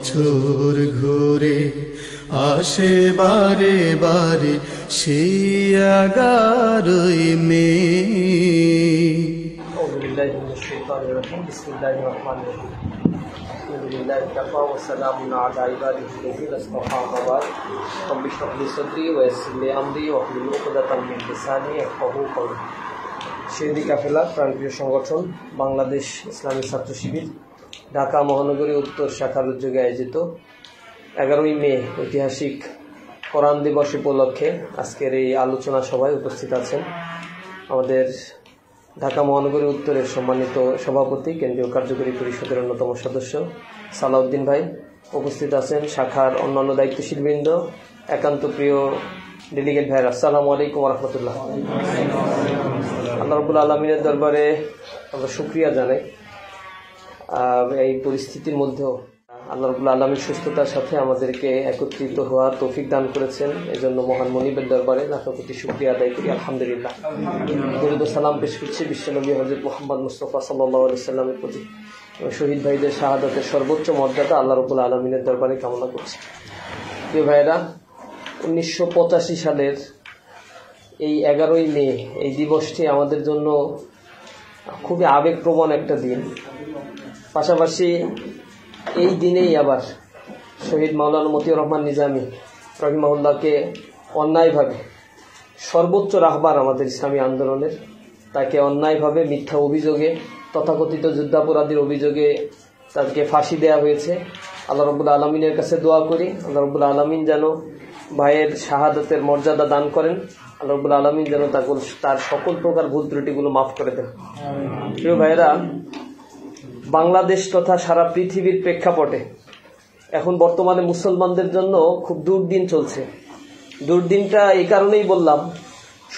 বছর ঘুরে আসে বারে বারে সেই 11ই মে। সিন্ধি কাফেলা প্রাণপ্রিয় সংগঠন বাংলাদেশ ইসলামী ছাত্র শিবির ঢাকা মহানগরী উত্তর শাখার উদ্যোগে আয়োজিত 11ই মে ঐতিহাসিক কোরআন দিবস উপলক্ষে আজকের এই আলোচনা সভায় উপস্থিত আছেন আমাদের ঢাকা মহানগরী উত্তরের সম্মানিত সভাপতি, কেন্দ্রীয় কার্যকরী পরিষদের অন্যতম সদস্য সালাউদ্দিন ভাই। উপস্থিত আছেন শাখার অন্যান্য দায়িত্বশীলবৃন্দ, একান্ত প্রিয় ডেলিগেট ভাইরা। আসসালামু আলাইকুম ওয়া রাহমাতুল্লাহ। আল্লাহ রাব্বুল আলামিনের দরবারে আমরা শুকরিয়া জানাই এই পরিস্থিতির মধ্যেও আল্লাহ রাব্বুল আলামিন সুস্থতার সাথে আমাদেরকে একত্রিত হওয়ার তৌফিক দান করেছেন। এজন্য মহান মনিবের দরবারে লাখো কোটি শুকরিয়া আদায় করি, আলহামদুলিল্লাহ। দরুদ ও সালাম পেশ করছি বিশ্বনবী হযরত মুহাম্মদ মুস্তাফা সাল্লাল্লাহু আলাইহি ওয়াসাল্লামের প্রতি। শহীদ ভাইদের শাহাদাতের সর্বোচ্চ মর্যাদা আল্লাহ রাব্বুল আলামিনের দরবারে কামনা করছি। প্রিয় ভাইরা, 1985 সালের এই 11ই মে এই দিবসটি আমাদের জন্য খুবই আবেগপ্রবণ একটা দিন। পাশাপাশি এই দিনেই আবার শহীদ মাওলানা মতিউর রহমান নিজামী রহিমাহুল্লাহকে অন্যায়ভাবে সর্বোচ্চ রাহবার আমাদের ইসলামী আন্দোলনের, তাকে অন্যায়ভাবে মিথ্যা অভিযোগে তথাকথিত যুদ্ধাপরাধীর অভিযোগে তাকে ফাঁসি দেওয়া হয়েছে। আল্লাহ রাব্বুল আলামিনের কাছে দোয়া করি আল্লাহ রাব্বুল আলামিন যেন ভাইয়ের শাহাদাতের মর্যাদা দান করেন, আল্লাহ রাব্বুল আলামিন যেন তার সকল প্রকার ভুল ত্রুটিগুলো মাফ করে দেন। প্রিয় ভাইয়েরা, বাংলাদেশ তথা সারা পৃথিবীর প্রেক্ষাপটে এখন বর্তমানে মুসলমানদের জন্য খুব দুর্দিন চলছে। দুর্দিনটা এই কারণেই বললাম,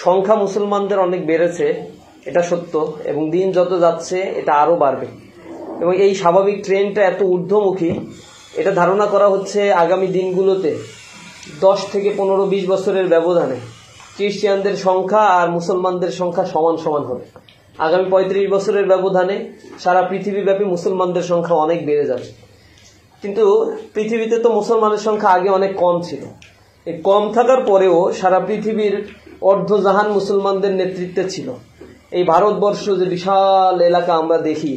সংখ্যা মুসলমানদের অনেক বেড়েছে, এটা সত্য, এবং দিন যত যাচ্ছে এটা আরও বাড়বে। এবং এই স্বাভাবিক ট্রেন্ডটা এত ঊর্ধ্বমুখী, এটা ধারণা করা হচ্ছে আগামী দিনগুলোতে 10 থেকে 15-20 বছরের ব্যবধানে খ্রিস্টানদের সংখ্যা আর মুসলমানদের সংখ্যা সমান সমান হবে। আগামী 35 বছরের ব্যবধানে সারা পৃথিবীব্যাপী মুসলমানদের সংখ্যা অনেক বেড়ে যাবে। কিন্তু পৃথিবীতে তো মুসলমানের সংখ্যা আগে অনেক কম ছিল। এই কম থাকার পরেও সারা পৃথিবীর অর্ধজাহান মুসলমানদের নেতৃত্বে ছিল। এই ভারতবর্ষ যে বিশাল এলাকা আমরা দেখি,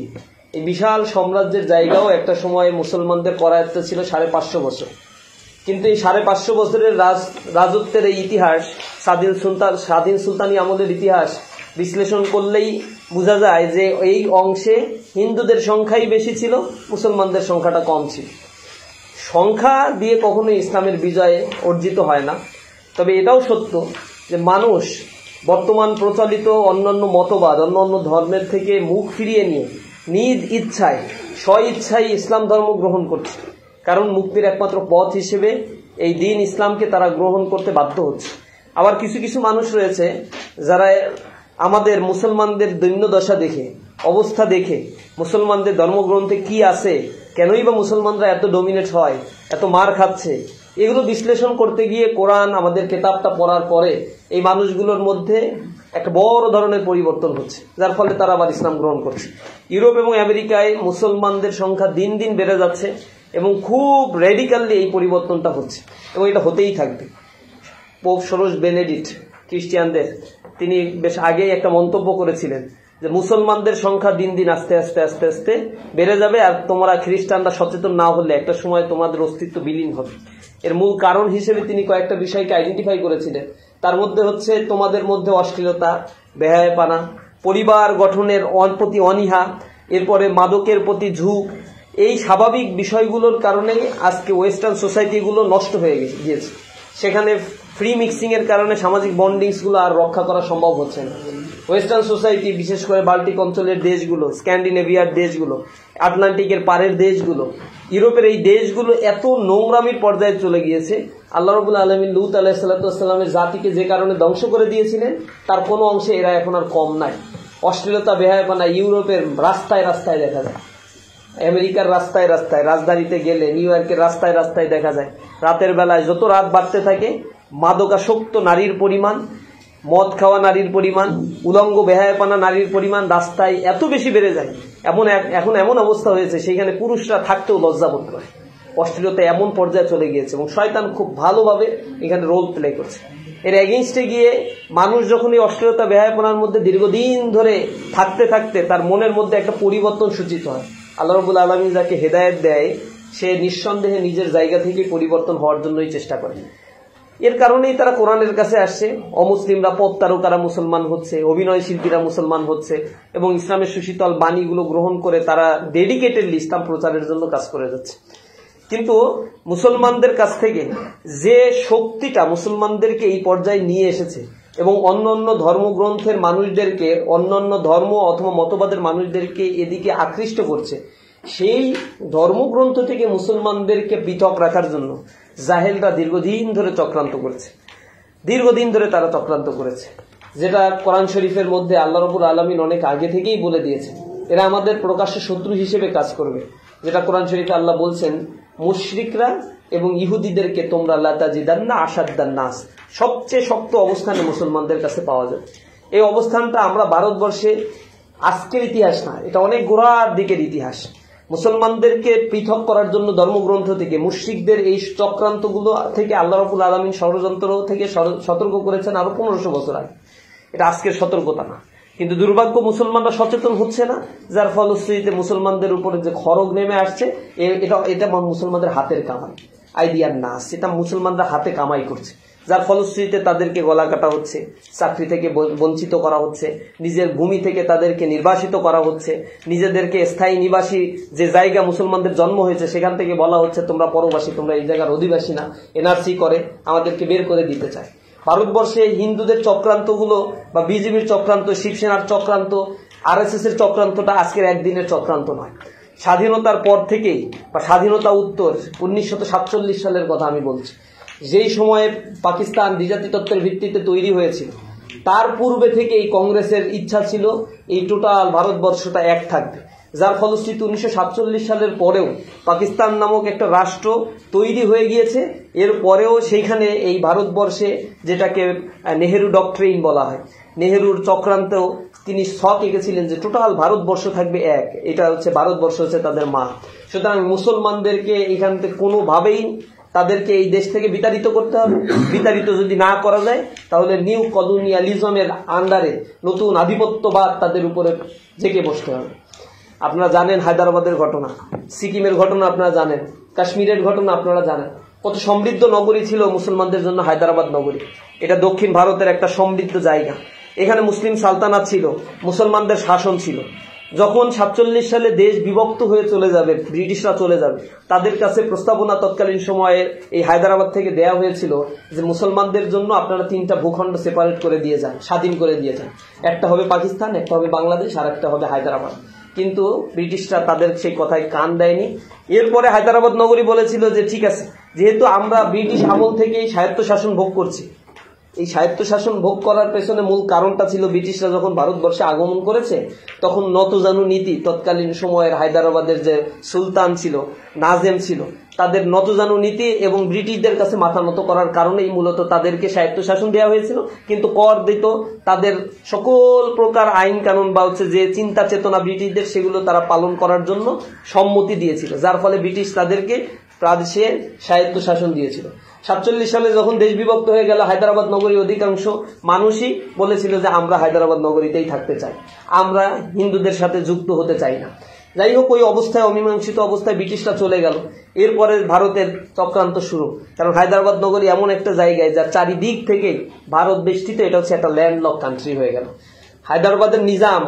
এই বিশাল সাম্রাজ্যের জায়গাও একটা সময় মুসলমানদের করায়ত্ত ছিল 550 বছর। কিন্তু এই 550 বছরের রাজত্বের এই ইতিহাস, স্বাধীন সুলতানি আমলের ইতিহাস বিশ্লেষণ করলেই বোঝা যায় যে এই অংশে হিন্দুদের সংখ্যাই বেশি ছিল, মুসলমানদের সংখ্যাটা কম ছিল। সংখ্যা দিয়ে কখনোই ইসলামের বিজয় অর্জিত হয় না। তবে এটাও সত্য যে মানুষ বর্তমান প্রচলিত অন্যান্য মতবাদ, অন্যান্য ধর্মের থেকে মুখ ফিরিয়ে নিয়ে নিজ ইচ্ছায় স্ব-ইচ্ছায় ইসলাম ধর্ম গ্রহণ করছে। কারণ মুক্তির একমাত্র পথ হিসেবে এই দিন ইসলামকে তারা গ্রহণ করতে বাধ্য হচ্ছে। আবার কিছু কিছু মানুষ রয়েছে যারা আমাদের মুসলমানদের দৈন্য দশা দেখে, অবস্থা দেখে, মুসলমানদের ধর্মগ্রন্থে কি আছে, কেনই বা মুসলমানরা এত ডমিনেট হয়, এত মার খাচ্ছে, এগুলো বিশ্লেষণ করতে গিয়ে কোরআন আমাদের কেতাবটা পড়ার পরে এই মানুষগুলোর মধ্যে একটা বড় ধরনের পরিবর্তন হচ্ছে, যার ফলে তারা আবার ইসলাম গ্রহণ করছে। ইউরোপ এবং আমেরিকায় মুসলমানদের সংখ্যা দিন দিন বেড়ে যাচ্ছে এবং খুব রেডিক্যালি এই পরিবর্তনটা হচ্ছে এবং এটা হতেই থাকবে। পোপ ষোড়শ বেনেডিক্ট খ্রিস্টানদের, তিনি বেশ আগেই একটা মন্তব্য করেছিলেন যে মুসলমানদের সংখ্যা দিন দিন আস্তে আস্তে আস্তে আস্তে বেড়ে যাবে, আর তোমরা খ্রিস্টানরা সচেতন না হলে একটা সময় তোমাদের অস্তিত্ব বিলীন হবে। এর মূল কারণ হিসেবে তিনি কয়েকটা বিষয়কে আইডেন্টিফাই করেছিলেন। তার মধ্যে হচ্ছে তোমাদের মধ্যে অশ্লীলতা, বেহায়াপনা, পরিবার গঠনের প্রতি অনীহা, এরপরে মাদকের প্রতি ঝুঁক। এই স্বাভাবিক বিষয়গুলোর কারণেই আজকে ওয়েস্টার্ন সোসাইটিগুলো নষ্ট হয়ে গিয়েছে। সেখানে ফ্রি মিক্সিং এর কারণে সামাজিক বন্ডিংসগুলো আর রক্ষা করা সম্ভব হচ্ছে না। ওয়েস্টার্ন সোসাইটি, বিশেষ করে বাল্টিক অঞ্চলের দেশগুলো, স্ক্যান্ডিনেভিয়ার দেশগুলো, আটলান্টিকের পারের দেশগুলো, ইউরোপের এই দেশগুলো এত নোংরামির পর্যায়ে চলে গিয়েছে। আল্লাহ রাব্বুল আলামিন লূত আলাইহিস সালামের জাতিকে যে কারণে ধ্বংস করে দিয়েছিলেন, তার কোনো অংশে এরা এখন আর কম নাই। অশ্লীলতা, বেহায়াপনা ইউরোপের রাস্তায় রাস্তায় দেখা যায়, আমেরিকার রাস্তায় রাস্তায়, রাজধানীতে গেলে নিউ ইয়র্কের রাস্তায় রাস্তায় দেখা যায়। রাতের বেলায় যত রাত বাড়তে থাকে, মাদকাসক্ত নারীর পরিমাণ, মদ খাওয়া নারীর পরিমাণ, উলঙ্গ বেহায়াপনা নারীর পরিমাণ রাস্তায় এত বেশি বেড়ে যায়। এখন এমন অবস্থা হয়েছে সেখানে পুরুষরা থাকতেও লজ্জা বোধ করে। অশ্লীলতা এমন পর্যায়ে চলে গিয়েছে এবং শয়তান খুব ভালোভাবে এখানে রোল প্লে করছে। এর এগেইনস্টে গিয়ে মানুষ যখন এই অশ্লীলতা বেহায়াপনার মধ্যে দীর্ঘদিন ধরে থাকতে থাকতে তার মনের মধ্যে একটা পরিবর্তন সূচিত হয়, আল্লাহ রাব্বুল আলামিন যাকে হেদায়েত দেয় সে নিঃসন্দেহে নিজের জায়গা থেকে পরিবর্তন হওয়ার জন্যই চেষ্টা করে। এর কারণেই তারা কোরআনের কাছে আসছে, অমুসলিমরা পথ তারকারা মুসলমান হচ্ছে, অভিনয় শিল্পীরা মুসলমান হচ্ছে এবং ইসলামের সুশীতল বাণীগুলো গ্রহণ করে তারা ডেডিকেটেডলি ইসলাম প্রচারের জন্য কাজ করে যাচ্ছে। কিন্তু মুসলমানদের কাছ থেকে যে শক্তিটা মুসলমানদেরকে এই পর্যায়ে নিয়ে এসেছে এবং অন্যান্য ধর্মগ্রন্থের মানুষদেরকে, অন্যান্য ধর্ম অথবা মতবাদের মানুষদেরকে এদিকে আকৃষ্ট করছে, সেই ধর্মগ্রন্থ থেকে মুসলমানদেরকে পৃথক রাখার জন্য জাহেলরা দীর্ঘদিন ধরে চক্রান্ত করেছে, দীর্ঘদিন ধরে তারা চক্রান্ত করেছে, যেটা কোরআন শরীফের মধ্যে আল্লাহ রাব্বুল আলামিন অনেক আগে থেকেই বলে দিয়েছে। এরা আমাদের প্রকাশ্য শত্রু হিসেবে কাজ করবে, যেটা কোরআন শরীফে আল্লাহ বলছেন, মুশরিকরা এবং ইহুদিদেরকে তোমরা লা তাজিদান্না আশাদ্দান নাস, সবচেয়ে শক্ত অবস্থানে মুসলমানদের কাছে পাওয়া যায়। এই অবস্থানটা আমরা ভারতবর্ষে আজকের ইতিহাস না, এটা অনেক গোড়ার দিকের ইতিহাস। মুসলমানদেরকে পৃথক করার জন্য ধর্মগ্রন্থ থেকে মুশরিকদের এই চক্রান্তগুলো থেকে আল্লাহ রাব্বুল আলামিন ষড়যন্ত্র থেকে সতর্ক করেছেন আরো 1500 বছর আগে। এটা আজকের সতর্কতা না, কিন্তু দুর্ভাগ্য মুসলমানরা সচেতন হচ্ছে না, যার ফলশ্রুতিতে মুসলমানদের উপরে যে খড়গ নেমে আসছে এটা মুসলমানদের হাতের কামাই, আইডিয়ার নাস, এটা মুসলমানরা হাতে কামাই করছে, যার ফলশ্রুতিতে তাদেরকে গলা কাটা হচ্ছে, চাকরি থেকে বঞ্চিত করা হচ্ছে, নিজের ভূমি থেকে তাদেরকে নির্বাসিত করা হচ্ছে, নিজেদেরকে স্থায়ী নিবাসী যে জায়গা মুসলমানদের জন্ম হয়েছে সেখান থেকে বলা হচ্ছে তোমরা পরবাসী, তোমরা এই জায়গার অধিবাসী না, এনআরসি করে আমাদেরকে বের করে দিতে চায়। ভারতবর্ষে হিন্দুদের চক্রান্তগুলো বা বিজেপির চক্রান্ত, শিবসেনার চক্রান্ত, আরএসএস এর চক্রান্তটা আজকের একদিনের চক্রান্ত নয়। স্বাধীনতার পর থেকেই বা স্বাধীনতা উত্তর 1947 সালের কথা আমি বলছি, যেই সময়ে পাকিস্তান দ্বিজাতি তত্ত্বের ভিত্তিতে তৈরি হয়েছিল, তার পূর্বে থেকে এই কংগ্রেসের ইচ্ছা ছিল এই টোটাল ভারতবর্ষটা এক থাকবে, যার ফলশ্রুতি 1947 সালের পরেও পাকিস্তান নামক একটা রাষ্ট্র তৈরি হয়ে গিয়েছে। এর পরেও সেইখানে এই ভারতবর্ষে, যেটাকে নেহেরু ডক্ট্রিন বলা হয়, নেহেরুর চক্রান্তেও তিনি ছক এঁকেছিলেন যে টোটাল ভারতবর্ষ থাকবে এক, এটা হচ্ছে ভারতবর্ষ হচ্ছে তাদের মা। সুতরাং মুসলমানদেরকে এখান থেকে কোনোভাবেই তাদেরকে এই দেশ থেকে বিতাড়িত করতে হবে। বিতাড়িত যদি না করা যায় তাহলে নিউ কলোনিয়ালিজমের আন্ডারে নতুন আধিপত্যবাদ তাদের উপরে জেঁকে বসতে হবে। আপনারা জানেন হায়দ্রাবাদের ঘটনা, সিকিমের ঘটনা আপনারা জানেন, কাশ্মীরের ঘটনা আপনারা জানেন। কত সমৃদ্ধ নগরী ছিল মুসলমানদের জন্য হায়দ্রাবাদ নগরী। এটা দক্ষিণ ভারতের একটা সমৃদ্ধ জায়গা। এখানে মুসলিম সালতানাত ছিল, মুসলমানদের শাসন ছিল। যখন 47 সালে দেশ বিভক্ত হয়ে চলে যাবে, ব্রিটিশরা চলে যাবে, তাদের কাছে প্রস্তাবনা তৎকালীন সময়ে এই হায়দ্রাবাদ থেকে দেয়া হয়েছিল যে মুসলমানদের জন্য আপনারা 3টা ভূখণ্ড সেপারেট করে দিয়ে যান, স্বাধীন করে দিয়ে যান। একটা হবে পাকিস্তান, একটা হবে বাংলাদেশ, আর একটা হবে হায়দ্রাবাদ। কিন্তু ব্রিটিশরা তাদের সেই কথায় কান দেয়নি। এরপরে হায়দ্রাবাদ নগরী বলেছিল যে ঠিক আছে, যেহেতু আমরা ব্রিটিশ আমল থেকেই স্বায়ত্তশাসন ভোগ করছি, এই স্বায়ত্তশাসন ভোগ করার পেছনে মূল কারণটা ছিল ব্রিটিশরা যখন ভারতবর্ষে আগমন করেছে তখন নতজানু নীতি, তৎকালীন সময়ের হায়দ্রাবাদের যে সুলতান ছিল, নাজেম ছিল, তাদের নতজানু নীতি এবং ব্রিটিশদের কাছে মাথা নত করার কারণেই মূলত তাদেরকে স্বায়ত্তশাসন দেওয়া হয়েছিল। কিন্তু কর দিত, তাদের সকল প্রকার আইন কানুন বা হচ্ছে যে চিন্তা চেতনা ব্রিটিশদের, সেগুলো তারা পালন করার জন্য সম্মতি দিয়েছিল, যার ফলে ব্রিটিশ তাদেরকে প্রাদেশে স্বায়ত্তশাসন দিয়েছিল। 47 সালে যখন দেশ বিভক্ত হয়ে গেল, হায়দ্রাবাদ নগরীর অধিকাংশ মানুষই বলেছিল যে আমরা হায়দ্রাবাদ নগরীতেই থাকতে চাই, আমরা হিন্দুদের সাথে যুক্ত হতে চাই না। যাই হোক, ওই অবস্থায়, অমীমাংসিত অবস্থায় ব্রিটিশরা চলে গেল। এরপরে ভারতের চক্রান্ত শুরু, কারণ হায়দ্রাবাদ নগরী এমন একটা জায়গায় যার চারিদিক থেকে ভারত বেষ্টিত, এটা হচ্ছে একটা ল্যান্ডলক কান্ট্রি হয়ে গেল। হায়দ্রাবাদের নিজাম,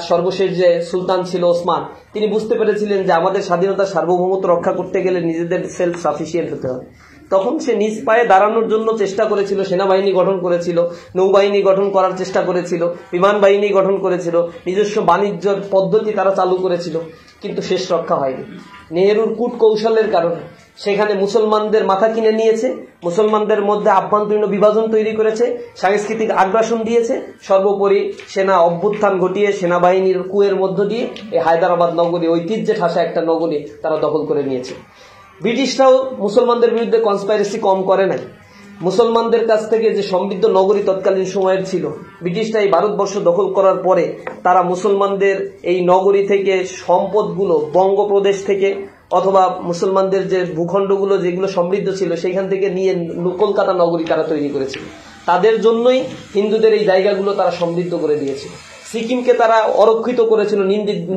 সর্বশেষ যে সুলতান ছিল ওসমান, তিনি বুঝতে পেরেছিলেন যে আমাদের স্বাধীনতার সার্বভৌমত্ব রক্ষা করতে গেলে নিজেদের সেলফ সাফিসিয়েন্ট হতে হবে। তখন সে নিজ পায়ে দাঁড়ানোর জন্য চেষ্টা করেছিল, সেনাবাহিনী গঠন করেছিল, নৌবাহিনী গঠন করার চেষ্টা করেছিল, বিমান বাহিনী গঠন করেছিল, নিজস্ব বাণিজ্যের পদ্ধতি তারা চালু করেছিল, কিন্তু শেষ রক্ষা হয়নি। নেহেরুর কূট কৌশলের কারণে সেখানে মুসলমানদের মাথা কিনে নিয়েছে, মুসলমানদের মধ্যে আভ্যন্তরীণ বিভাজন তৈরি করেছে, সাংস্কৃতিক আগ্রাসন দিয়েছে, সর্বোপরি সেনা অভ্যুত্থান ঘটিয়ে সেনাবাহিনীর কুয়ের মধ্য দিয়ে এই হায়দ্রাবাদ নগরী, ঐতিহ্যে ঠাসা একটা নগরী তারা দখল করে নিয়েছে। ব্রিটিশরাও মুসলমানদের বিরুদ্ধে কনস্পাইরেসি কম করে নাই। মুসলমানদের কাছ থেকে যে সমৃদ্ধ নগরী তৎকালীন সময়ের ছিল, ব্রিটিশরা এই ভারতবর্ষ দখল করার পরে তারা মুসলমানদের এই নগরী থেকে সম্পদগুলো বঙ্গপ্রদেশ থেকে অথবা মুসলমানদের যে ভূখণ্ডগুলো যেগুলো সমৃদ্ধ ছিল সেইখান থেকে নিয়ে কলকাতা নগরী তারা তৈরি করেছিল। তাদের জন্যই হিন্দুদের এই জায়গাগুলো তারা সমৃদ্ধ করে দিয়েছিল। সিকিমকে তারা অরক্ষিত করেছিল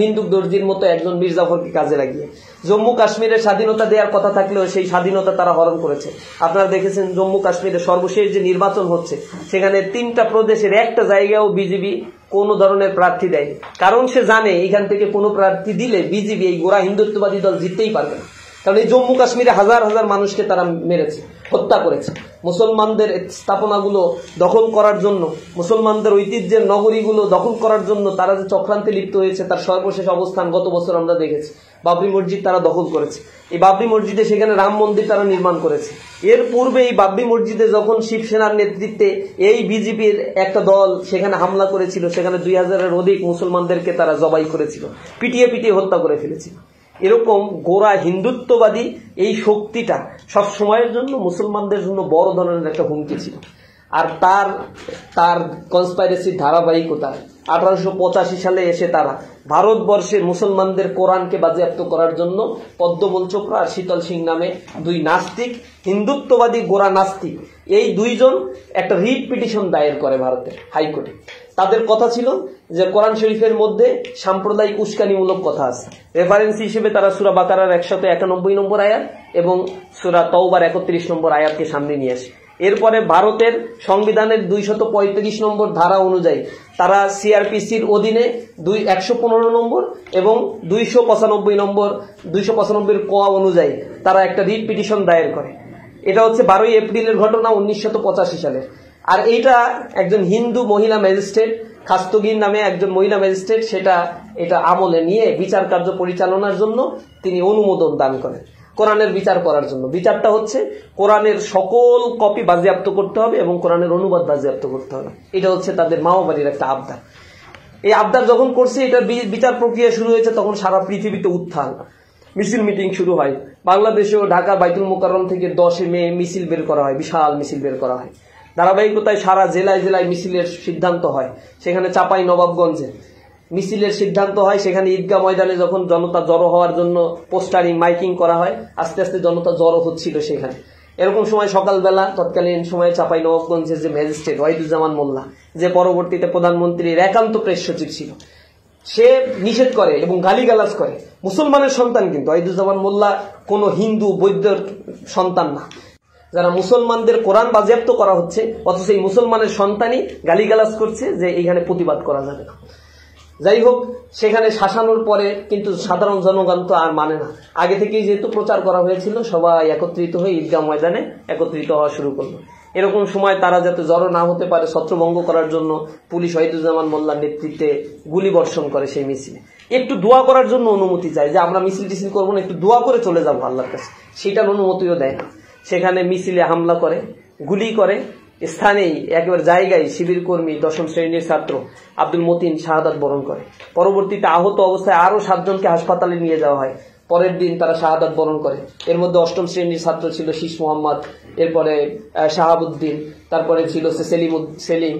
নিন্দুক দর্জির মতো একজন মির্জাফরকে কাজে লাগিয়ে। জম্মু কাশ্মীরের স্বাধীনতা দেওয়ার কথা থাকলেও সেই স্বাধীনতা তারা হরণ করেছে। আপনারা দেখেছেন জম্মু কাশ্মীরে সর্বশেষ যে নির্বাচন হচ্ছে সেখানে 3টা প্রদেশের একটা জায়গাও বিজেপি কোনো ধরনের প্রার্থী দেয়নি, কারণ সে জানে এখান থেকে কোনো প্রার্থী দিলে বিজেপি এই গোড়া হিন্দুত্ববাদী দল জিততেই পারবে না। কারণ এই জম্মু কাশ্মীরে হাজার হাজার মানুষকে তারা মেরেছে, হত্যা করেছে। মুসলমানদের স্থাপনাগুলো দখল করার জন্য, মুসলমানদের ঐতিহ্যের নগরীগুলো দখল করার জন্য তারা যে চক্রান্তে লিপ্ত হয়েছে তার সর্বশেষ অবস্থান গত বছর আমরা দেখেছি। বাবরি মসজিদ তারা দখল করেছে। এই বাবরি মসজিদে সেখানে রাম মন্দির তারা নির্মাণ করেছে। এর পূর্বে এই বাবরি মসজিদে যখন শিবসেনার নেতৃত্বে এই বিজেপির একটা দল সেখানে হামলা করেছিল, সেখানে 2000-এর অধিক মুসলমানদেরকে তারা জবাই করেছিল, পিটিয়ে পিটিয়ে হত্যা করে ফেলেছিল। এরকম গোড়া হিন্দুত্ববাদী এই শক্তিটা সব সময়ের জন্য মুসলমানদের জন্য বড় ধরনের একটা হুমকি ছিল। আর তার কনস্পাইরেসির ধারাবাহিকতা 1885 সালে এসে তারা ভারতবর্ষের মুসলমানদের কোরআনকে বাজেয়াপ্ত করার জন্য পদ্মমল চোপড়া আর শীতল সিং নামে 2 নাস্তিক, হিন্দুত্ববাদী গোড়া নাস্তিক, এই 2 জন একটা রিট পিটিশন দায়ের করে ভারতের হাইকোর্টে। তাদের কথা ছিল যে কোরআন শরীফের মধ্যে সাম্প্রদায়িক উস্কানিমূলক কথা আছে। রেফারেন্স হিসেবে তারা সূরা বাকারার 191 নম্বর আয়াত এবং সূরা তওবার 31 নম্বর আয়াতকে সামনে নিয়ে আসে। এরপরে ভারতের সংবিধানের 235 নম্বর ধারা অনুযায়ী তারা সিআরপিসির অধীনে 115 নম্বর এবং 295 ক অনুযায়ী তারা একটা রিট পিটিশন দায়ের করে। এটা হচ্ছে 12 এপ্রিলের ঘটনা 1985 সালের। আর এইটা একজন হিন্দু মহিলা ম্যাজিস্ট্রেট, খাস্তগির নামে একজন মহিলা ম্যাজিস্ট্রেট এটা আমলে নিয়ে বিচার কার্য পরিচালনার জন্য তিনি অনুমোদন দান করেন কোরআনের বিচার করার জন্য। বিচারটা হচ্ছে কোরআনের সকল কপি বাজেয়াপ্ত করতে হবে এবং কোরআনের অনুবাদ বাজেয়াপ্ত করতে হবে। এটা হচ্ছে তাদের মাওবাড়ির একটা আবদার। এই আবদার যখন করছে, এটার বিচার প্রক্রিয়া শুরু হয়েছে, তখন সারা পৃথিবীতে উত্থান, মিছিল মিটিং শুরু হয়। বাংলাদেশেও ঢাকা বাইতুল মোকাররম থেকে 10 মে মিছিল বের করা হয়, বিশাল মিছিল বের করা হয়। ধারাবাহিকতায় সারা জেলায় জেলায় মিছিলের সিদ্ধান্ত হয়। সেখানে চাপাই নবাবগঞ্জে মিছিলের সিদ্ধান্ত হয়। সেখানে ঈদগাহ ময়দানে যখন জনতা জড়ো হওয়ার জন্য পোস্টারিং মাইকিং করা হয়, আস্তে আস্তে জনতা জড়ো হচ্ছিল সেখানে। এরকম সময় সকালবেলা তৎকালীন সময়ে চাপাই নবাবগঞ্জের যে ম্যাজিস্ট্রেট ওয়াহিদুজ্জামান মোল্লা, যে পরবর্তীতে প্রধানমন্ত্রীর একান্ত প্রেস সচিব ছিল, সে নিষেধ করে এবং গালিগালাজ করে। মুসলমানের সন্তান কিন্তু ওয়াহিদুজ্জামান মোল্লা কোনো হিন্দু বৈদ্যর সন্তান না। যারা মুসলমানদের কোরআন বাজেয়াপ্ত করা হচ্ছে, অথচ এই মুসলমানের সন্তানই গালিগালাজ করছে যে এইখানে প্রতিবাদ করা যাবে না। যাই হোক, সেখানে শাসানোর পরে কিন্তু সাধারণ জনগণ তো আর মানে না। আগে থেকেই যেহেতু প্রচার করা হয়েছিল, সবাই একত্রিত হয়ে ঈদগাহ ময়দানে একত্রিত হওয়া শুরু করলো। এরকম সময় তারা যাতে জড়ো না হতে পারে, ছত্রভঙ্গ করার জন্য পুলিশ ওয়াহিদুজ্জামান মোল্লার নেতৃত্বে গুলি বর্ষণ করে সেই মিছিলে। একটু দোয়া করার জন্য অনুমতি চায় যে আমরা মিছিল টিছিল করবো না, একটু দোয়া করে চলে যাবো আল্লাহর কাছে, সেটার অনুমতিও দেয় না। সেখানে মিছিলে হামলা করে, গুলি করে। স্থানেই একেবারে জায়গায় শিবির কর্মী 10ম শ্রেণীর ছাত্র আব্দুল মতিন শাহাদাত বরণ করে। পরবর্তীতে আহত অবস্থায় আরো 7 জনকে হাসপাতালে নিয়ে যাওয়া হয়। পরের দিন তারা শাহাদাত বরণ করে। এর মধ্যে 8ম শ্রেণীর ছাত্র ছিল শীষ মোহাম্মদ, এরপরে শাহাবুদ্দিন, তারপরে ছিল সেলিম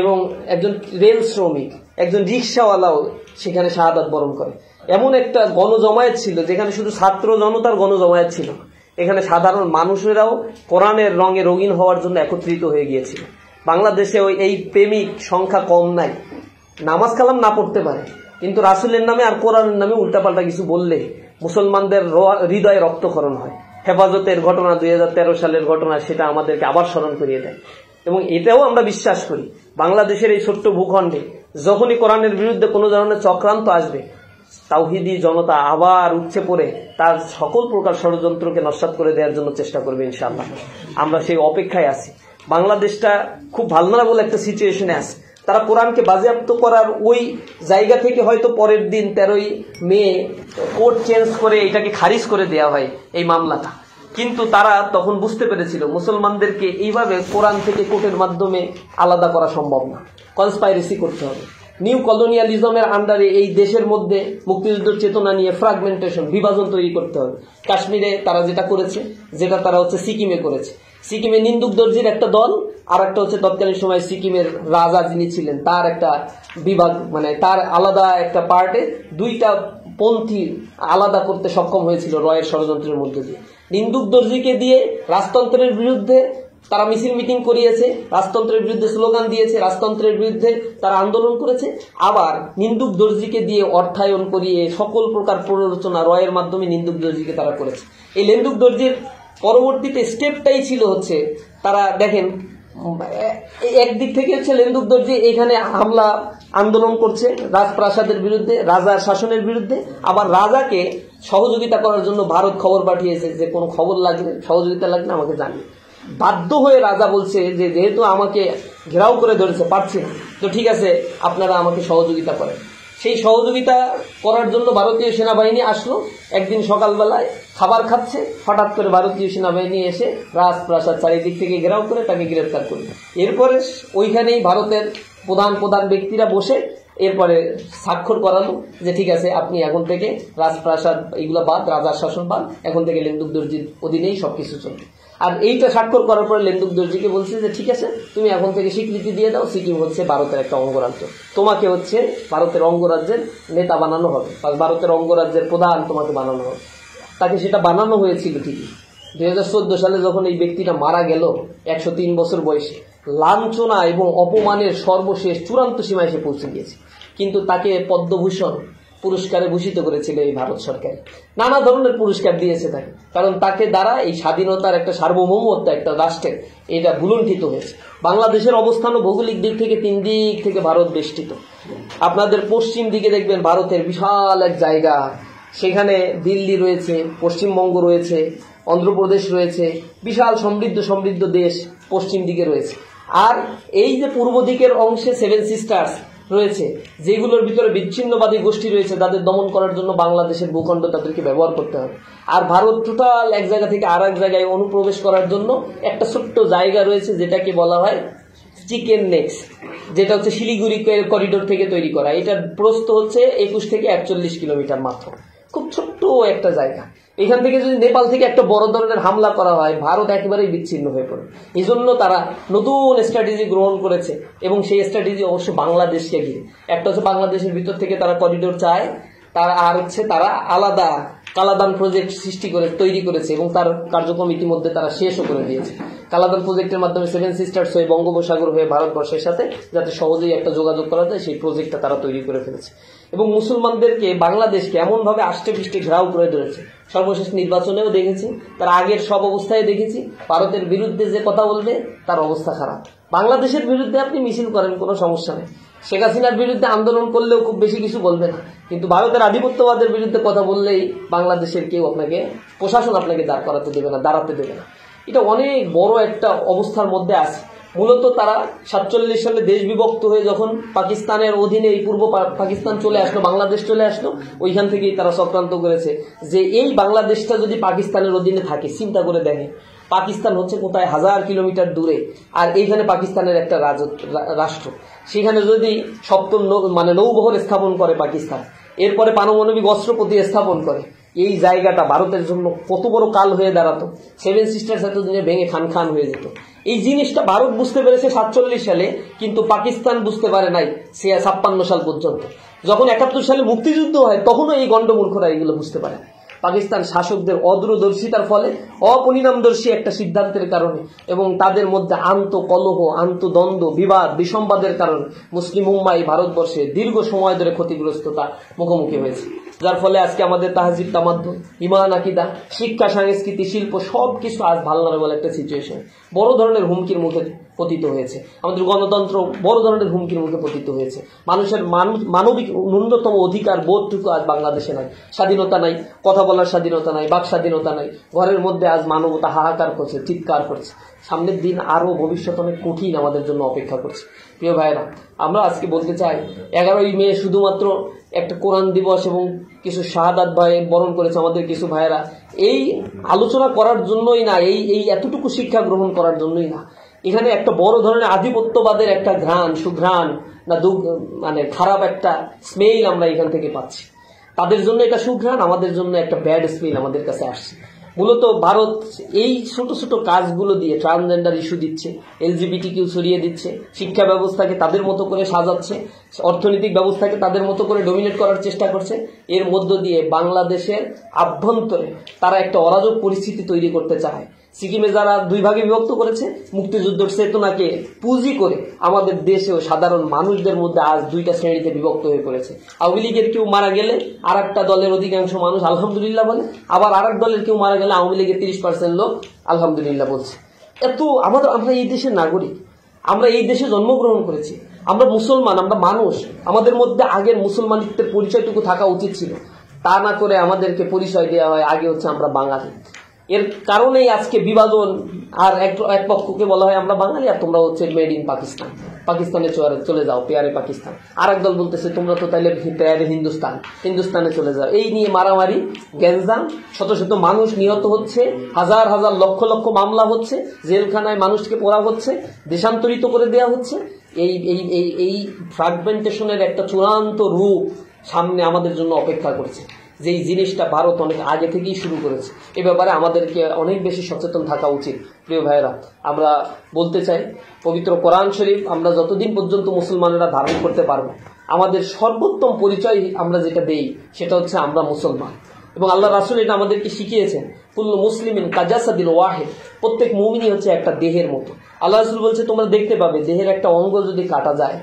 এবং একজন রেল শ্রমিক, একজন রিক্সাওয়ালাও সেখানে শাহাদাত বরণ করে। এমন একটা গণজমায়েত ছিল যেখানে শুধু ছাত্র জনতার গণজমায়েত ছিল, এখানে সাধারণ মানুষেরাও কোরআনের রঙে রঙিন হওয়ার জন্য একত্রিত হয়ে গিয়েছিল। বাংলাদেশে এই প্রেমিক সংখ্যা কম নাই। নামাজ কালাম না পড়তে পারে, কিন্তু রাসূলের নামে আর কোরআনের নামে উল্টাপাল্টা কিছু বললে মুসলমানদের হৃদয়ে রক্তক্ষরণ হয়। হেফাজতের ঘটনা 2013 সালের ঘটনা, সেটা আমাদেরকে আবার স্মরণ করিয়ে দেয়। এবং এটাও আমরা বিশ্বাস করি, বাংলাদেশের এই ছোট্ট ভূখণ্ডে যখনই কোরআনের বিরুদ্ধে কোনো ধরনের চক্রান্ত আসবে, তাওহীদি জনতা আবার উঠছে পড়ে তার সকল প্রকার ষড়যন্ত্রকে নস্যাৎ করে দেওয়ার জন্য চেষ্টা করবে ইনশাআল্লাহ। আমরা সেই অপেক্ষায় আছি। বাংলাদেশটা খুব ভালনারেবল একটা সিচুয়েশনে আছে। তারা কোরআনকে বাজেয়াপ্ত করার ওই জায়গা থেকে হয়তো পরের দিন 13ই মে কোর্ট চেঞ্জ করে এটাকে খারিজ করে দেওয়া হয় এই মামলাটা, কিন্তু তারা তখন বুঝতে পেরেছিল মুসলমানদেরকে এইভাবে কোরআন থেকে কোর্টের মাধ্যমে আলাদা করা সম্ভব না, কনস্পাইরেসি করতে হবে। নিউ কলোনিয়ালিজমের আন্ডারে এই দেশের মধ্যে মুক্তিযুদ্ধের চেতনা নিয়ে ফ্রাগমেন্টেশন, বিভাজন তৈরি করতে হবে। কাশ্মীরে তারা যেটা করেছে, যেটা তারা হচ্ছে সিকিমে করেছে। সিকিমে নিন্দুক দর্জির একটা দল, আর একটা হচ্ছে তৎকালীন সময় সিকিমের রাজা যিনি ছিলেন তার একটা বিভাগ, মানে তার আলাদা একটা পার্টে 2টা পন্থী আলাদা করতে সক্ষম হয়েছিল রয়ের ষড়যন্ত্রের মধ্যে দিয়ে। নিন্দুক দর্জিকে দিয়ে রাজতন্ত্রের বিরুদ্ধে তারা মিছিল মিটিং করিয়েছে, রাজতন্ত্রের বিরুদ্ধে স্লোগান দিয়েছে, রাজতন্ত্রের বিরুদ্ধে তারা আন্দোলন করেছে। আবার নিন্দুক দর্জিকে দিয়ে অর্থায়ন করিয়ে সকল প্রকার প্ররোচনা রয়ের মাধ্যমে নিন্দুক দর্জিকে তারা করেছে। এই নিন্দুক দর্জির পরবর্তীতে স্টেপটাই ছিল হচ্ছে, তারা দেখেন একদিক থেকে হচ্ছে লেন্দুক দর্জি এখানে হামলা আন্দোলন করছে রাজপ্রাসাদের বিরুদ্ধে, রাজার শাসনের বিরুদ্ধে। আবার রাজাকে সহযোগিতা করার জন্য ভারত খবর পাঠিয়েছে যে কোনো খবর লাগলে, সহযোগিতা লাগলে আমাকে জানিয়ে। বাধ্য হয়ে রাজা বলছে যে যেহেতু আমাকে ঘেরাও করে ধরেছে, পারছি না, তো ঠিক আছে আপনারা আমাকে সহযোগিতা করেন। সেই সহযোগিতা করার জন্য ভারতীয় সেনাবাহিনী আসলো। একদিন সকালবেলায় খাবার খাচ্ছে, হঠাৎ করে ভারতীয় সেনাবাহিনী এসে রাজপ্রাসাদ চারিদিক থেকে ঘেরাও করে তাকে গ্রেফতার করলো। এরপরে ওইখানেই ভারতের প্রধান প্রধান ব্যক্তিরা বসে এরপরে স্বাক্ষর করালো যে ঠিক আছে আপনি এখন থেকে রাজপ্রাসাদ এগুলো বাদ, রাজার শাসন বাদ, এখন থেকে লেন্দুক দর্জির অধীনেই সবকিছু চলবে। আর এইটা স্বাক্ষর করার পরে লেন্দুক দর্জিকে বলছে যে ঠিক আছে তুমি এখন থেকে স্বীকৃতি দিয়ে দাও, সিকিম হচ্ছে ভারতের একটা অঙ্গরাজ্য, তোমাকে হচ্ছে ভারতের অঙ্গরাজ্যের নেতা বানানো হবে, ভারতের অঙ্গরাজ্যের প্রধান তোমাকে বানানো হবে। তাকে সেটা বানানো হয়েছিল ঠিকই। 2014 সালে যখন এই ব্যক্তিটা মারা গেল 103 বছর বয়সে, লাঞ্ছনা এবং অপমানের সর্বশেষ চূড়ান্ত সীমায় সে পৌঁছে গিয়েছে। কিন্তু তাকে পদ্মভূষণ পুরস্কারে ভূষিত করেছিল এই ভারত সরকার, নানা ধরনের পুরস্কার দিয়েছে তাকে, কারণ তাকে দ্বারা এই স্বাধীনতার একটা সার্বভৌমত্ব একটা রাষ্ট্রের এটা ভুলুণ্ঠিত হয়েছে। বাংলাদেশের অবস্থানও ভৌগোলিক দিক থেকে 3 দিক থেকে ভারত বেষ্টিত। আপনাদের পশ্চিম দিকে দেখবেন ভারতের বিশাল এক জায়গা, সেখানে দিল্লি রয়েছে, পশ্চিমবঙ্গ রয়েছে, অন্ধ্রপ্রদেশ রয়েছে, বিশাল সমৃদ্ধ সমৃদ্ধ দেশ পশ্চিম দিকে রয়েছে। আর এই যে পূর্ব দিকের অংশে 7 সিস্টার্স রয়েছে, যেগুলোর ভিতরে বিচ্ছিন্নবাদী গোষ্ঠী রয়েছে, তাদের দমন করার জন্য বাংলাদেশের ভূখণ্ড তাদেরকে ব্যবহার করতে হবে। আর ভারত টোটাল এক জায়গা থেকে আর এক জায়গায় অনুপ্রবেশ করার জন্য একটা ছোট্ট জায়গা রয়েছে যেটাকে বলা হয় চিকেন নেক্স, যেটা হচ্ছে শিলিগুড়ি করিডোর থেকে তৈরি করা। এটার প্রস্থ হচ্ছে 21 থেকে 41 কিলোমিটার মাত্র, খুব ছোট্ট একটা জায়গা। এখান থেকে যদি নেপাল থেকে একটা বড় ধরনের হামলা করা হয়, ভারত একেবারেই বিচ্ছিন্ন হয়ে পড়ে। এই জন্য তারা নতুন স্ট্র্যাটেজি গ্রহণ করেছে, এবং সেই স্ট্র্যাটেজি অবশ্য বাংলাদেশকে ঘিরে। একটা হচ্ছে বাংলাদেশের ভিতর থেকে তারা করিডোর চায়, তারা আর হচ্ছে তারা আলাদা কালাদান প্রজেক্ট সৃষ্টি করে তৈরি করেছে, এবং তার কার্যক্রম ইতিমধ্যে তারা শেষও করে দিয়েছে। কালাদান প্রজেক্টের মাধ্যমে 7 সিস্টার্স হয়ে বঙ্গোপসাগর হয়ে ভারতবর্ষের সাথে যাতে সহজেই একটা যোগাযোগ করা যায়, সেই প্রজেক্টটা তারা তৈরি করে ফেলেছে। এবং মুসলমানদেরকে, বাংলাদেশকে এমনভাবে আষ্টে পৃষ্ঠে ঘেরাও করে ধরেছে। সর্বশেষ নির্বাচনেও দেখেছি, তার আগের সব অবস্থায় দেখেছি, ভারতের বিরুদ্ধে যে কথা বলবে তার অবস্থা খারাপ। বাংলাদেশের বিরুদ্ধে আপনি মিছিল করেন, কোনো সমস্যা নেই, শেখ হাসিনার বিরুদ্ধে আন্দোলন করলেও খুব বেশি কিছু বলবে না, কিন্তু ভারতের আধিপত্যবাদের বিরুদ্ধে কথা বললেই বাংলাদেশের কেউ আপনাকে, প্রশাসন আপনাকে দাঁড় করাতে দেবে না, দাঁড়াতে দেবে না। এটা অনেক বড় একটা অবস্থার মধ্যে আছে। মূলত তারা 47 সালে দেশ বিভক্ত হয়ে যখন পাকিস্তানের অধীনে এই পূর্ব পাকিস্তান চলে আসলো, বাংলাদেশ চলে আসলো, ওইখান থেকেই তারা চক্রান্ত করেছে যে এই বাংলাদেশটা যদি পাকিস্তানের অধীনে থাকে, চিন্তা করে দেখে পাকিস্তান হচ্ছে কোথায় 1000 কিলোমিটার দূরে, আর এইখানে পাকিস্তানের একটা রাষ্ট্র, সেখানে যদি সপ্তম নৌবহর স্থাপন করে পাকিস্তান, এরপরে পারমাণবিক অস্ত্র প্রতিস্থাপন করে, এই জায়গাটা ভারতের জন্য কত বড় কাল হয়ে দাঁড়াতো। 7 সিস্টার্স এতদিনে ভেঙে খান খান হয়ে যেত। এই জিনিসটা ভারত বুঝতে পেরেছে 47 সালে, কিন্তু পাকিস্তান বুঝতে পারে নাই 56 সাল পর্যন্ত। যখন 71 সালে মুক্তিযুদ্ধ হয়, তখনও এই গণ্ডমূর্খরা এগুলো বুঝতে পারে না। পাকিস্তান শাসকদের অদূরদর্শিতার ফলে, অপরিণামদর্শী একটা সিদ্ধান্তের কারণে, এবং তাদের মধ্যে আন্তঃকলহ, আন্তঃদ্বন্দ্ব, বিবাদ বিসম্বাদের কারণে মুসলিম উম্মাহ ভারতবর্ষে দীর্ঘ সময় ধরে ক্ষতিগ্রস্ততা মুখোমুখি হয়েছে। যার ফলে আজকে আমাদের তাহজিব তামাদ্দুন, ঈমান আকিদা, শিক্ষা, সংস্কৃতি, শিল্প সবকিছু আজ ভালনারেবল একটা সিচুয়েশন, বড় ধরনের হুমকির মুখে পতিত হয়েছে। আমাদের গণতন্ত্র বড় ধরনের হুমকির মুখে পতিত হয়েছে। মানুষের মানবিক ন্যূনতম অধিকার বোধটুকু আজ বাংলাদেশে নাই। স্বাধীনতা নাই, কথা বলার স্বাধীনতা নাই, বাক স্বাধীনতা নাই। ঘরের মধ্যে আজ মানবতা হাহাকার করছে, চিৎকার করছে। সামনের দিন আরো ভবিষ্যৎ অনেক কঠিন আমাদের জন্য অপেক্ষা করছে। প্রিয় ভাইরা, আমরা আজকে বলতে চাই 11ই মে শুধুমাত্র একটা কোরআন দিবস এবং কিছু শাহাদাত ভাই বরণ করেছে আমাদের কিছু ভাইয়েরা, এই আলোচনা করার জন্যই না, এই এতটুকু শিক্ষা গ্রহণ করার জন্যই না। এখানে একটা বড় ধরনের আধিপত্যবাদের একটা ঘ্রাণ, সুঘ্রাণ না খারাপ একটা স্মেল আমরা এখান থেকে পাচ্ছি। তাদের জন্য এটা সুঘ্রাণ, আমাদের জন্য একটা ব্যাড স্মেল আমাদের কাছে আসছে। মূলত ভারত এই ছোট ছোট কাজগুলো দিয়ে ট্রান্সজেন্ডার ইস্যু দিচ্ছে, LGBTQ ছড়িয়ে দিচ্ছে, শিক্ষা ব্যবস্থাকে তাদের মতো করে সাজাচ্ছে, অর্থনৈতিক ব্যবস্থাকে তাদের মতো করে ডমিনেট করার চেষ্টা করছে। এর মধ্য দিয়ে বাংলাদেশের আভ্যন্তরে তারা একটা অরাজক পরিস্থিতি তৈরি করতে চায়। সিকিমে যারা দুই ভাগে বিভক্ত করেছে, মুক্তিযুদ্ধের চেতনাকে পুঁজি করে আমাদের দেশেও সাধারণ মানুষদের মধ্যে আজ দুইটা শ্রেণীতে বিভক্ত হয়ে পড়েছে। আওয়ামী লীগের কেউ মারা গেলে আর একটা দলের অধিকাংশ মানুষ আলহামদুলিল্লাহ বলে, আবার আর এক দলের কেউ মারা গেলে আওয়ামী লীগের 30% লোক আলহামদুলিল্লাহ বলছে। এত আমরা এই দেশের নাগরিক, আমরা এই দেশে জন্মগ্রহণ করেছি, আমরা মুসলমান, আমরা মানুষ। আমাদের মধ্যে আগের মুসলমানিত্বের পরিচয়টুকু থাকা উচিত ছিল, তা না করে আমাদেরকে পরিচয় দেওয়া হয় আগে হচ্ছে আমরা বাঙালি। এর কারণেই আজকে বিভাজন। আর এক পক্ষকে বলা হয় আমরা বাঙালি আর তোমরা হচ্ছে মেড ইন পাকিস্তান, পাকিস্তানে চলে যাও, পেয়ারে পাকিস্তান। আর এক দল বলতেছে তোমরা তো তাইলে পেয়ারে হিন্দুস্তানে চলে যাও। এই নিয়ে মারামারি, গ্যাঞ্জাম, শত শত মানুষ নিহত হচ্ছে, হাজার হাজার লক্ষ লক্ষ মামলা হচ্ছে, জেলখানায় মানুষকে পোড়া হচ্ছে, দেশান্তরিত করে দেওয়া হচ্ছে। এই ফ্র্যাগমেন্টেশনের একটা চূড়ান্ত রূপ সামনে আমাদের জন্য অপেক্ষা করছে, যেই জিনিসটা ভারত অনেক আগে থেকেই শুরু করেছে। এ ব্যাপারে আমাদেরকে অনেক বেশি সচেতন থাকা উচিত। প্রিয় ভাইয়েরা, আমরা বলতে চাই, পবিত্র কোরআন শরীফ আমরা যতদিন পর্যন্ত মুসলমানেরা ধারণ করতে পারবো, আমাদের সর্বোত্তম পরিচয় আমরা যেটা দেই সেটা হচ্ছে আমরা মুসলমান। এবং আল্লাহ রাসূল এটা আমাদেরকে শিখিয়েছেন, কুল্লু মুসলিমিন কাজাসাদিল ওয়াহিদ, প্রত্যেক মুমিনই হচ্ছে একটা দেহের মতো। আল্লাহ রাসূল বলছে তোমরা দেখতে পাবে দেহের একটা অঙ্গ যদি কাটা যায়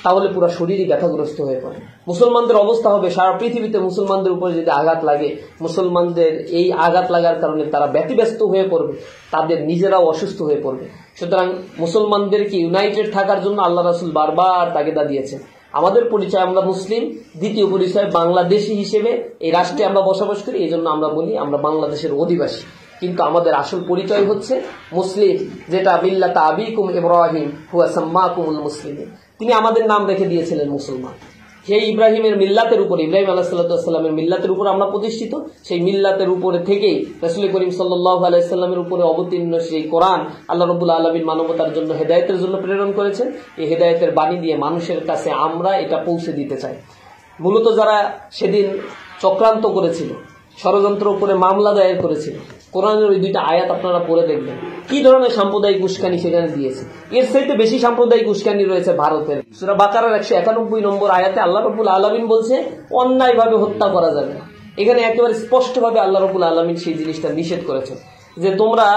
তাহলে পুরো শরীরই ব্যথাগ্রস্ত হয়ে পড়ে। মুসলমানদের অবস্থা হবে, সারা পৃথিবীতে মুসলমানদের উপরে যদি আঘাত লাগে, মুসলমানদের এই আঘাত লাগার কারণে তারা ব্যতিব্যস্ত হয়ে পড়বে, তাদের নিজেরাও অসুস্থ হয়ে পড়বে। সুতরাং মুসলমানদেরকে ইউনাইটেড থাকার জন্য আল্লাহ রাসূল বারবার তাগিদা দিয়েছেন। আমাদের পরিচয় আমরা মুসলিম, দ্বিতীয় পরিচয় বাংলাদেশি হিসেবে এই রাষ্ট্রে আমরা বসবাস করি, এই জন্য আমরা বলি আমরা বাংলাদেশের অধিবাসী। কিন্তু আমাদের আসল পরিচয় হচ্ছে মুসলিম, যেটা মিল্লাতা আবিকুম ইব্রাহিম হুয়া সাম্মাকুমুল মুসলিমিন, তিনি আমাদের নাম রেখে দিয়েছিলেন মুসলমান। সেই ইব্রাহিমের মিল্লাতের উপর, ইব্রাহিম আলাইহিস সালামের মিল্লাতের উপর আমরা প্রতিষ্ঠিত। সেই মিল্লাতের উপরে থেকেই রাসূল করিম সাল্লাল্লাহু আলাইহি সাল্লামের উপরে অবতীর্ণ সেই কোরআন আল্লাহ রাব্বুল আলামিন মানবতার জন্য হেদায়েতের জন্য প্রেরণ করেছেন। এই হেদায়েতের বাণী দিয়ে মানুষের কাছে আমরা এটা পৌঁছে দিতে চাই। মূলত যারা সেদিন চক্রান্ত করেছিল, ষড়যন্ত্র করে মামলা দায়ের করেছিল, কোরআনের ওই দুইটা আয়াত আপনারা পড়ে দেখবেন কি ধরনের সাম্প্রদায়িক উস্কানি সেখানে দিয়েছে। এর চাইতে বেশি সাম্প্রদায়িক উস্কানি রয়েছে ভারতের। সূরা বাকারার 191 নম্বর আয়াতে আল্লাহ রাব্বুল আলামিন বলছে অন্যায়ভাবে হত্যা করা যাবে না। এখানে একেবারে স্পষ্টভাবে আল্লাহ রাব্বুল আলামিন সেই জিনিসটা নিষেধ করেছেন যে তোমরা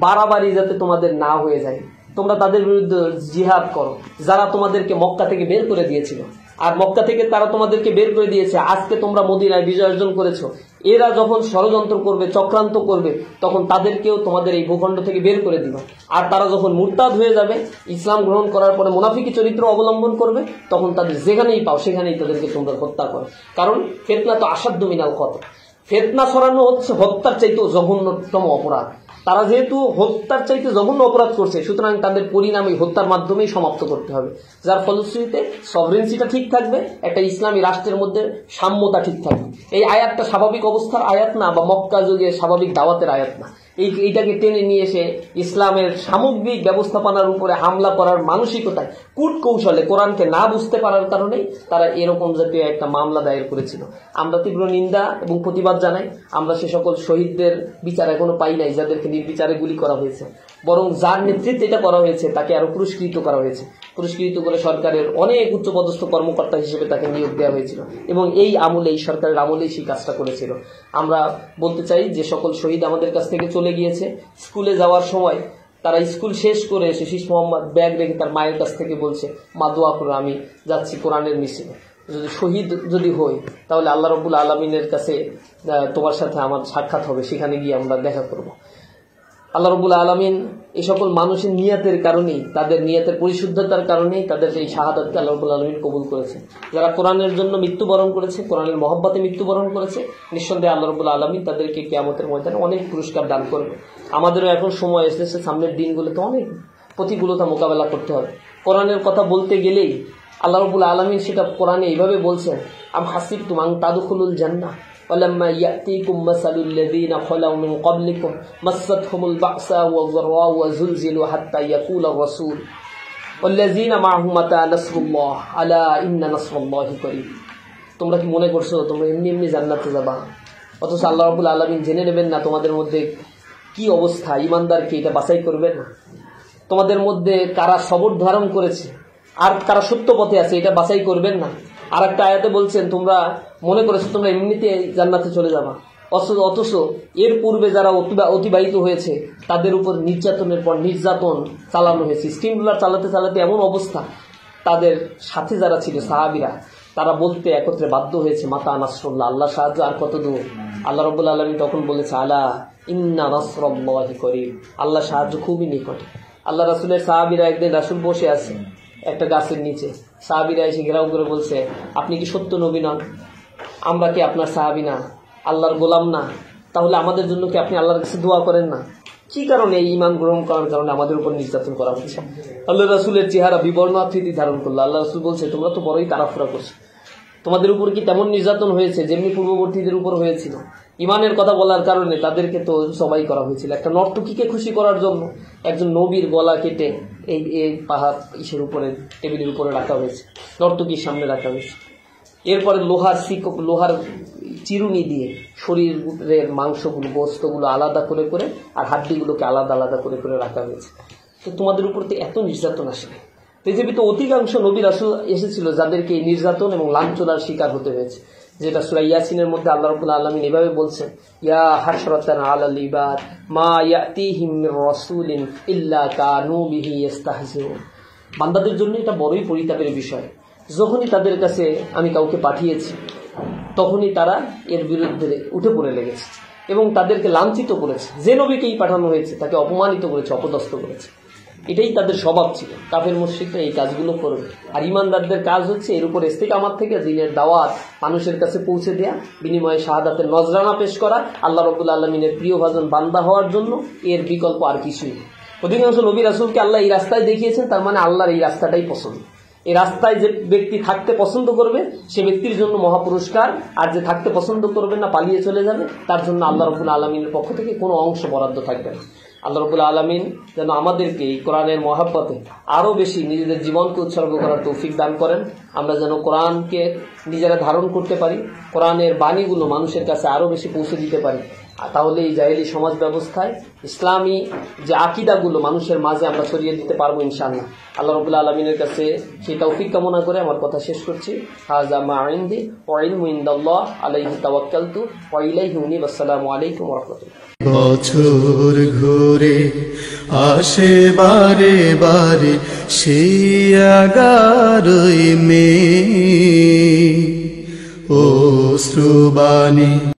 বাড়াবাড়ি যাতে তোমাদের না হয়ে যায়, তোমরা তাদের বিরুদ্ধে জিহাদ করো যারা তোমাদেরকে মক্কা থেকে বের করে দিয়েছিল। আর মক্কা থেকে তারা তোমাদেরকে বের করে দিয়েছে, আজকে তোমরা মদিনায় বিজয় অর্জন করেছো। এরা যখন ষড়যন্ত্র করবে, চক্রান্ত করবে, তখন তাদেরকেও তোমাদের এই ভূখণ্ড থেকে বের করে দিবা। আর তারা যখন মুরতাদ হয়ে যাবে, ইসলাম গ্রহণ করার পরে মুনাফিকি চরিত্র অবলম্বন করবে, তখন তাদের যেখানেই পাও সেখানেই তাদেরকে তোমরা হত্যা করো। কারণ ফিতনা তো আসাদ্দু মিনাল কতল, ফিতনা ছড়ানো হচ্ছে হত্যার চাইতেও জঘন্যতম অপরাধ। তারা যেহেতু হত্যার চাইতে জঘন্য অপরাধ করছে, সুতরাং তাদের পরিণাম এই হত্যার মাধ্যমেই সমাপ্ত করতে হবে। যার ফলশ্রুতিতে সভরেন্সিটা ঠিক থাকবে, একটা ইসলামী রাষ্ট্রের মধ্যে সাম্যতা ঠিক থাকবে। এই আয়াতটা স্বাভাবিক অবস্থার আয়াত না, বা মক্কা যুগে স্বাভাবিক দাওয়াতের আয়াত না। এইটাকে টেনে নিয়ে এসে ইসলামের সামগ্রিক ব্যবস্থাপনার উপরে হামলা করার মানসিকতায়, কূট কৌশলে, কোরআনকে না বুঝতে পারার কারণেই তারা এরকম জাতীয় একটা মামলা দায়ের করেছিল। আমরা তীব্র নিন্দা এবং প্রতিবাদ জানাই। আমরা সে সকল শহীদদের বিচার এখনো পাই নাই যাদেরকে নির্বিচারে গুলি করা হয়েছে, বরং যার নেতৃত্বে এটা করা হয়েছে তাকে আরো পুরস্কৃত করা হয়েছে। পুরস্কৃত করে সরকারের অনেক উচ্চপদস্থ কর্মকর্তা হিসেবে তাকে নিয়োগ দেওয়া হয়েছিল, এবং এই আমলে, এই সরকারের আমলেই সেই কাজটা করেছিল। আমরা বলতে চাই যে সকল শহীদ আমাদের কাছ থেকে চলে গিয়েছে, স্কুলে যাওয়ার সময় তারা স্কুল শেষ করে এসে শীষ মোহাম্মদ ব্যাগ রেখে তার মায়ের কাছ থেকে বলছে, মা দোয়া করো, আমি যাচ্ছি কোরআনের মিছিলে, যদি শহীদ যদি হই তাহলে আল্লাহ রাব্বুল আলামিনের কাছে তোমার সাথে আমার সাক্ষাৎ হবে, সেখানে গিয়ে আমরা দেখা করব। আল্লাহ রাব্বুল আলামিন এই সকল মানুষের নিয়তের কারণেই, তাদের নিয়তের পরিশুদ্ধতার কারণেই তাদের এই শাহাদাতকে আল্লাহ রাব্বুল আলামিন কবুল করেছে। যারা কোরআনের জন্য মৃত্যুবরণ করেছে, কোরআনের মহব্বতে মৃত্যুবরণ করেছে, নিঃসন্দেহে আল্লাহ রাব্বুল আলামিন তাদেরকে কিয়ামতের ময়দানে অনেক পুরস্কার দান করবে। আমাদেরও এখন সময় এসেছে, সামনের দিনগুলোতে অনেক প্রতিকূলতা মোকাবেলা করতে হবে। কোরআনের কথা বলতে গেলেই আল্লাহ রাব্বুল আলামিন সেটা কোরআনে এইভাবে বলছেন, আম হাসিবতুম আন তাদখুলুল জান্নাহ ওয়ালাম্মা ইয়াতিকুম মাসালুল লাযীনা খালাউ মিন ক্বাবলিকুম মাসাতহুমুল বা'সা ওয়ায-যাররাউ ওয়াযুলজিলু হাত্তা ইয়াকুলার রাসূল ওয়াল্লাযীনা মা'আহু মাতা নাসরুল্লাহ আলা ইন্না নাসরাল্লাহি করিব। তোমরা কি মনে করছো তোমরা এমনি এমনি জান্নাতে যাবা, অথচ আল্লাহ রাব্বুল আলামিন জেনে নেবেন না তোমাদের মধ্যে কি অবস্থা, ঈমানদার কি এটা বাছাই করবেন না? তোমাদের মধ্যে কারা সবর ধারণ করেছে, আর তারা সত্য পথে আছে, এটা বাছাই করবেন না। আর একটা আয়াতে বলছেন তোমরা মনে করেছো তোমরা এমনিতে জান্নাতে চলে যাবা, অথচ এর পূর্বে যারা অতিবাহিত হয়েছে তাদের উপর নির্যাতনের পর নির্যাতন চালানো হয়েছে। স্টিম রুলার চালাতে চালাতে এমন অবস্থা, তাদের সাথে যারা ছিল সাহাবীরা তারা বলতে একত্রে বাধ্য হয়েছে মাতা নাসরুল্লাহ, আল্লাহ সাহায্য আর কত দূর। আল্লাহ রাব্বুল আলামিন তখন বলেছে আলা ইন্না নাসরাল্লাহি করিব, আল্লাহ সাহায্য খুবই নিকটে। আল্লাহ রাসূলের সাহাবীরা একদিন রাসূল বসে আছে একটা গাছের নিচে, সাহাবীরা এসে ঘেরাও করে বলছে আপনি কি সত্য নবী নন? আমরা কি আপনার সাহাবী না, আল্লাহর গোলাম না? তাহলে আমাদের জন্য কি আপনি আল্লাহর কাছে দোয়া করেন না? কি কারণে এই ঈমান গ্রহণ করার কারণে আমাদের উপর নির্যাতন করা হচ্ছে? আল্লাহ রাসূলের চেহারা বিবর্ণ আকৃতি ধারণ করলো। আল্লাহ রাসূল বলছে তোমরা তো বড়ই তাড়াহুড়া করছো, তোমাদের উপর কি তেমন নির্যাতন হয়েছে যেমনি পূর্ববর্তীদের উপর হয়েছিল? ইমানের কথা বলার কারণে তাদেরকে তো জবাই করা হয়েছিল। একটা নর্তকীকে খুশি করার জন্য একজন নবীর গলা কেটে এই পাহাড় ইসের উপরে টেবিলের উপরে রাখা হয়েছে, নর্তকীর সামনে রাখা হয়েছে। এরপরে লোহার চিরুনি দিয়ে শরীরের মাংসগুলো গোস্তগুলো আলাদা করে করে আর হাড্ডিগুলোকে আলাদা আলাদা করে করে রাখা হয়েছে। তো তোমাদের উপর তো এত নির্যাতন আসে। পৃথিবীতে অধিকাংশ নবী রাসূল এসেছিল যাদেরকে এই নির্যাতন এবং লাঞ্ছনার শিকার হতে হয়েছে, যেটা সূরা ইয়াসিনের মধ্যে আল্লাহ রাব্বুল আলামিন এভাবে বলছেন ইয়া হাসরাতান আলাল ইবাদ মা ইয়াতিহিম মির রাসূলিন ইল্লা কানু বিহি ইস্তাহজিউন। বান্দাদের জন্য এটা বড়ই পরিতাপের বিষয়, যখনই তাদের কাছে আমি কাউকে পাঠিয়েছি তখনই তারা এর বিরুদ্ধে উঠে পড়ে লেগেছে এবং তাদেরকে লাঞ্ছিত করেছে। যে নবীকেই পাঠানো হয়েছে তাকে অপমানিত করেছে, অপদস্থ করেছে। এটাই তাদের স্বভাব ছিল। কাফের মুশরিকরা এই কাজগুলো করবে। আর ইমানদারদের কাজ হচ্ছে এর উপর ইস্তেকামাত থেকে দ্বীনের দাওয়াত মানুষের কাছে পৌঁছে দেয়া, বিনিময়ে শাহাদাতের নজরানা পেশ করা, আল্লাহ রাব্বুল আলামিনের প্রিয়ভাজন বান্দা হওয়ার জন্য। এর বিকল্প আর কিছুই। অধিকাংশ নবী রাসূলকে আল্লাহ এই রাস্তায় দেখিয়েছেন, তার মানে আল্লাহর এই রাস্তাটাই পছন্দ। এই রাস্তায় যে ব্যক্তি থাকতে পছন্দ করবে সে ব্যক্তির জন্য মহাপুরস্কার, আর যে থাকতে পছন্দ করবে না পালিয়ে চলে যাবে তার জন্য আল্লাহ রাব্বুল আলামিনের পক্ষ থেকে কোনো অংশ বরাদ্দ থাকবে না। আল্লাহ রাব্বুল আলামিন যেন আমাদেরকে এই কোরআনের মহাব্বতে আরো বেশি নিজেদের জীবনকে উৎসর্গ করার তৌফিক দান করেন। আমরা যেন কোরআনকে নিজেরা ধারণ করতে পারি, কোরআনের বাণীগুলো মানুষের কাছে আরো বেশি পৌঁছে দিতে পারি। তাহলে এই জাহেলি সমাজ ব্যবস্থায় ইসলামী যে আকীদাগুলো মানুষের মাঝে আমরা ছড়িয়ে দিতে পারবো ইনশাআল্লাহ। আল্লাহ রাব্বুল আলামিনের কাছে সেই তৌফিক কামনা করে আমার কথা শেষ করছি। হাযা মা ইনদি ওয়া ইলমু ইনদাল্লাহ আলাইহি তাওয়াক্কালতু ওয়া ইলাইহি উনীব। আসসালামু আলাইকুম ওয়া রাহমাতুল্লাহ। বছর ঘুরে আসে বারে বারে সেই 11ই মে, অশ্রুবাণী